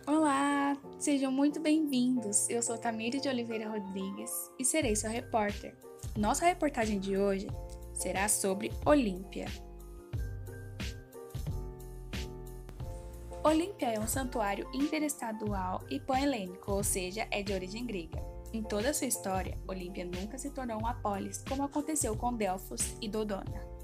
Olá, sejam muito bem-vindos. Eu sou Tamires de Oliveira Rodrigues e serei sua repórter. Nossa reportagem de hoje será sobre Olímpia. Olímpia é um santuário interestadual e pan-helênico, ou seja, é de origem grega. Em toda a sua história, Olímpia nunca se tornou uma polis, como aconteceu com Delfos e Dodona.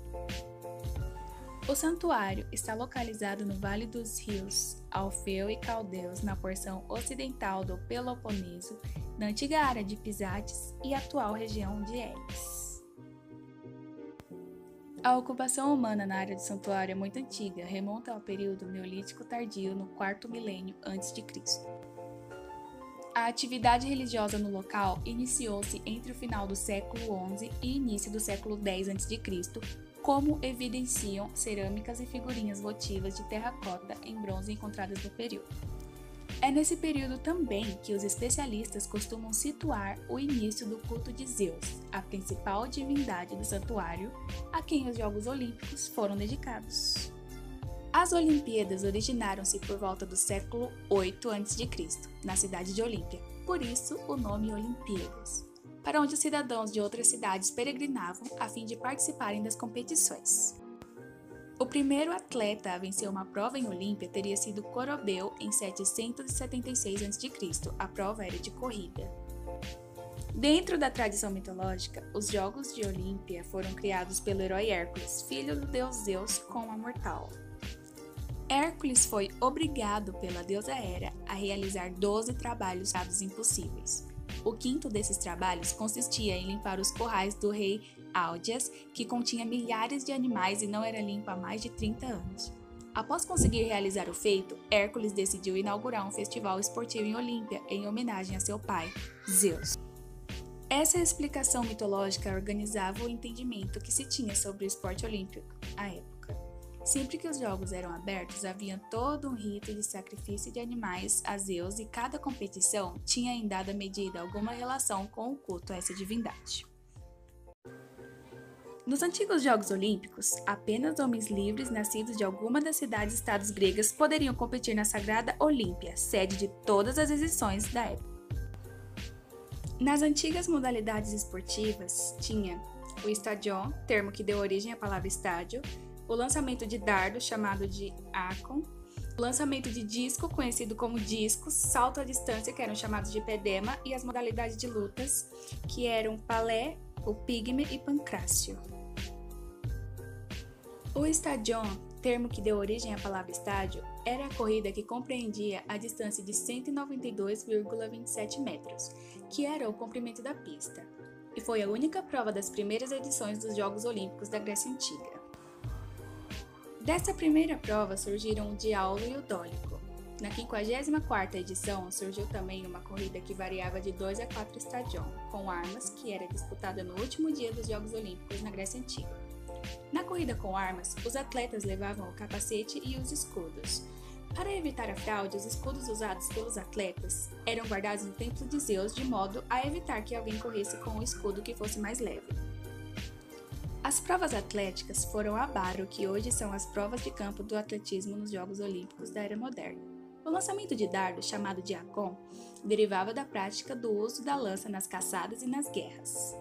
O santuário está localizado no Vale dos Rios Alfeu e Caldeus, na porção ocidental do Peloponeso, na antiga área de Pisates e atual região de Elis. A ocupação humana na área do santuário é muito antiga, remonta ao período neolítico tardio no quarto milênio a.C. A atividade religiosa no local iniciou-se entre o final do século XI e início do século X a.C., como evidenciam cerâmicas e figurinhas votivas de terracota em bronze encontradas no período. É nesse período também que os especialistas costumam situar o início do culto de Zeus, a principal divindade do santuário, a quem os Jogos Olímpicos foram dedicados. As Olimpíadas originaram-se por volta do século VIII a.C., na cidade de Olímpia, por isso o nome Olimpíadas, para onde os cidadãos de outras cidades peregrinavam a fim de participarem das competições. O primeiro atleta a vencer uma prova em Olímpia teria sido Corobeu em 776 a.C., a prova era de corrida. Dentro da tradição mitológica, os Jogos de Olímpia foram criados pelo herói Hércules, filho do deus Zeus com a mortal. Hércules foi obrigado pela deusa Hera a realizar 12 trabalhos impossíveis. O quinto desses trabalhos consistia em limpar os currais do rei Áldias, que continha milhares de animais e não era limpo há mais de 30 anos. Após conseguir realizar o feito, Hércules decidiu inaugurar um festival esportivo em Olímpia em homenagem a seu pai, Zeus. Essa explicação mitológica organizava o entendimento que se tinha sobre o esporte olímpico à época. Sempre que os jogos eram abertos, havia todo um rito de sacrifício de animais a Zeus e cada competição tinha em dada medida alguma relação com o culto a essa divindade. Nos antigos Jogos Olímpicos, apenas homens livres nascidos de alguma das cidades-estados gregas poderiam competir na sagrada Olímpia, sede de todas as edições da época. Nas antigas modalidades esportivas, tinha o estadion, termo que deu origem à palavra estádio, o lançamento de dardo, chamado de akon, o lançamento de disco, conhecido como discos, salto à distância, que eram chamados de pedema, e as modalidades de lutas, que eram palé, o pigme e pancrácio. O estadion, termo que deu origem à palavra estádio, era a corrida que compreendia a distância de 192,27 metros, que era o comprimento da pista, e foi a única prova das primeiras edições dos Jogos Olímpicos da Grécia Antiga. Dessa primeira prova surgiram o diaulo e o dólico. Na 54ª edição surgiu também uma corrida que variava de 2 a 4 estadion, com armas, que era disputada no último dia dos Jogos Olímpicos na Grécia Antiga. Na corrida com armas, os atletas levavam o capacete e os escudos. Para evitar a fraude, os escudos usados pelos atletas eram guardados no templo de Zeus de modo a evitar que alguém corresse com o escudo que fosse mais leve. As provas atléticas foram a baro, que hoje são as provas de campo do atletismo nos Jogos Olímpicos da Era Moderna. O lançamento de dardo, chamado de akon, derivava da prática do uso da lança nas caçadas e nas guerras.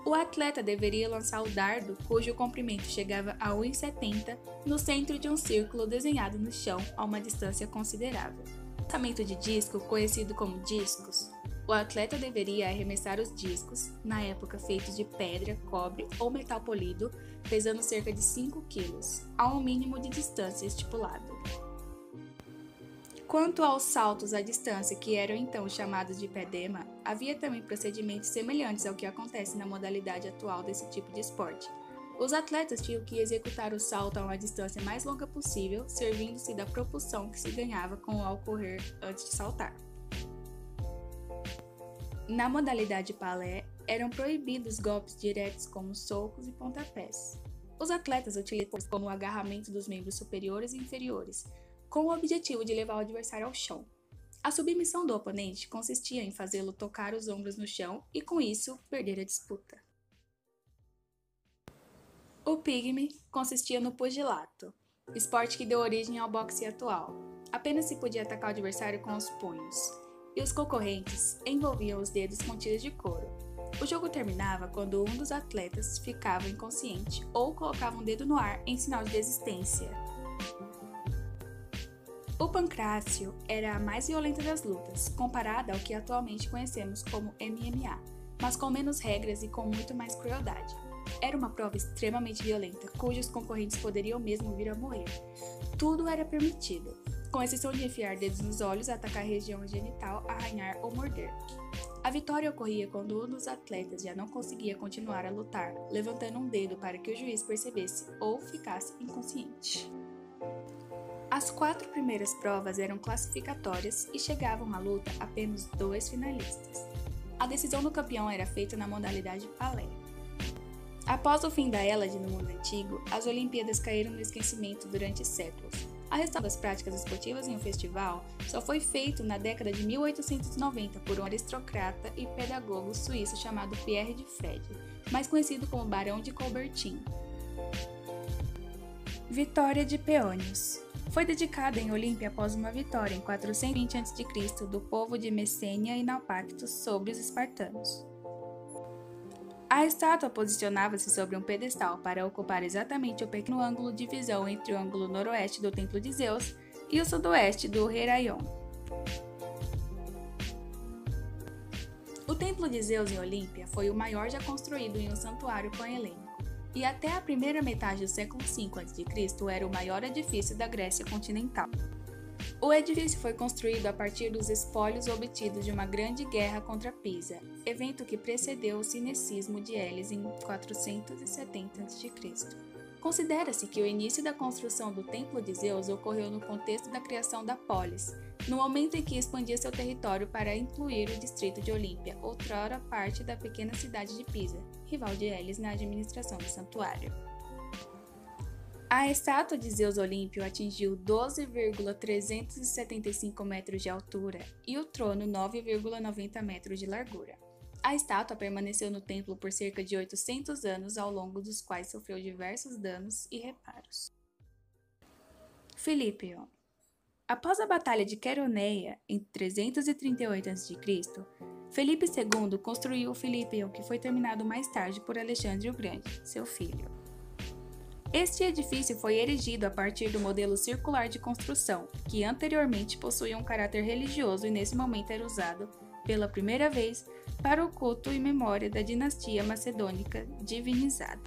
O atleta deveria lançar o dardo, cujo comprimento chegava a 1,70 no centro de um círculo desenhado no chão a uma distância considerável. O lançamento de disco, conhecido como discos, o atleta deveria arremessar os discos, na época feitos de pedra, cobre ou metal polido, pesando cerca de 5 kg, a um mínimo de distância estipulado. Quanto aos saltos à distância, que eram então chamados de pedema, havia também procedimentos semelhantes ao que acontece na modalidade atual desse tipo de esporte. Os atletas tinham que executar o salto a uma distância mais longa possível, servindo-se da propulsão que se ganhava com o ocorrer antes de saltar. Na modalidade palé, eram proibidos golpes diretos como socos e pontapés. Os atletas utilizavam como o agarramento dos membros superiores e inferiores, com o objetivo de levar o adversário ao chão. A submissão do oponente consistia em fazê-lo tocar os ombros no chão e, com isso, perder a disputa. O pigme consistia no pugilato, esporte que deu origem ao boxe atual. Apenas se podia atacar o adversário com os punhos, e os concorrentes envolviam os dedos com tiras de couro. O jogo terminava quando um dos atletas ficava inconsciente ou colocava um dedo no ar em sinal de desistência. O pancrácio era a mais violenta das lutas, comparada ao que atualmente conhecemos como MMA, mas com menos regras e com muito mais crueldade. Era uma prova extremamente violenta, cujos concorrentes poderiam mesmo vir a morrer. Tudo era permitido, com exceção de enfiar dedos nos olhos, atacar a região genital, arranhar ou morder. A vitória ocorria quando um dos atletas já não conseguia continuar a lutar, levantando um dedo para que o juiz percebesse ou ficasse inconsciente. As 4 primeiras provas eram classificatórias e chegavam à luta apenas 2 finalistas. A decisão do campeão era feita na modalidade palé. Após o fim da Hélade no mundo antigo, as Olimpíadas caíram no esquecimento durante séculos. A restauração das práticas esportivas em um festival só foi feito na década de 1890 por um aristocrata e pedagogo suíço chamado Pierre de Fred, mais conhecido como Barão de Coubertin. Vitória de Peônios. Foi dedicada em Olímpia após uma vitória em 420 a.C. do povo de Messênia e Naupactus sobre os espartanos. A estátua posicionava-se sobre um pedestal para ocupar exatamente o pequeno ângulo de visão entre o ângulo noroeste do Templo de Zeus e o sudoeste do Heraion. O Templo de Zeus em Olímpia foi o maior já construído em um santuário pan-helênico, e até a primeira metade do século V a.C. era o maior edifício da Grécia continental. O edifício foi construído a partir dos espólios obtidos de uma grande guerra contra Pisa, evento que precedeu o cinecismo de Elis em 470 a.C. Considera-se que o início da construção do Templo de Zeus ocorreu no contexto da criação da polis, no momento em que expandia seu território para incluir o distrito de Olímpia, outrora parte da pequena cidade de Pisa, rival de Elis na administração do santuário. A estátua de Zeus Olímpio atingiu 12,375 metros de altura e o trono 9,90 metros de largura. A estátua permaneceu no templo por cerca de 800 anos, ao longo dos quais sofreu diversos danos e reparos. Filípion. Após a Batalha de Queroneia, em 338 a.C., Felipe II construiu o Filípion, que foi terminado mais tarde por Alexandre o Grande, seu filho. Este edifício foi erigido a partir do modelo circular de construção, que anteriormente possuía um caráter religioso e nesse momento era usado, pela primeira vez, para o culto em memória da dinastia macedônica divinizada.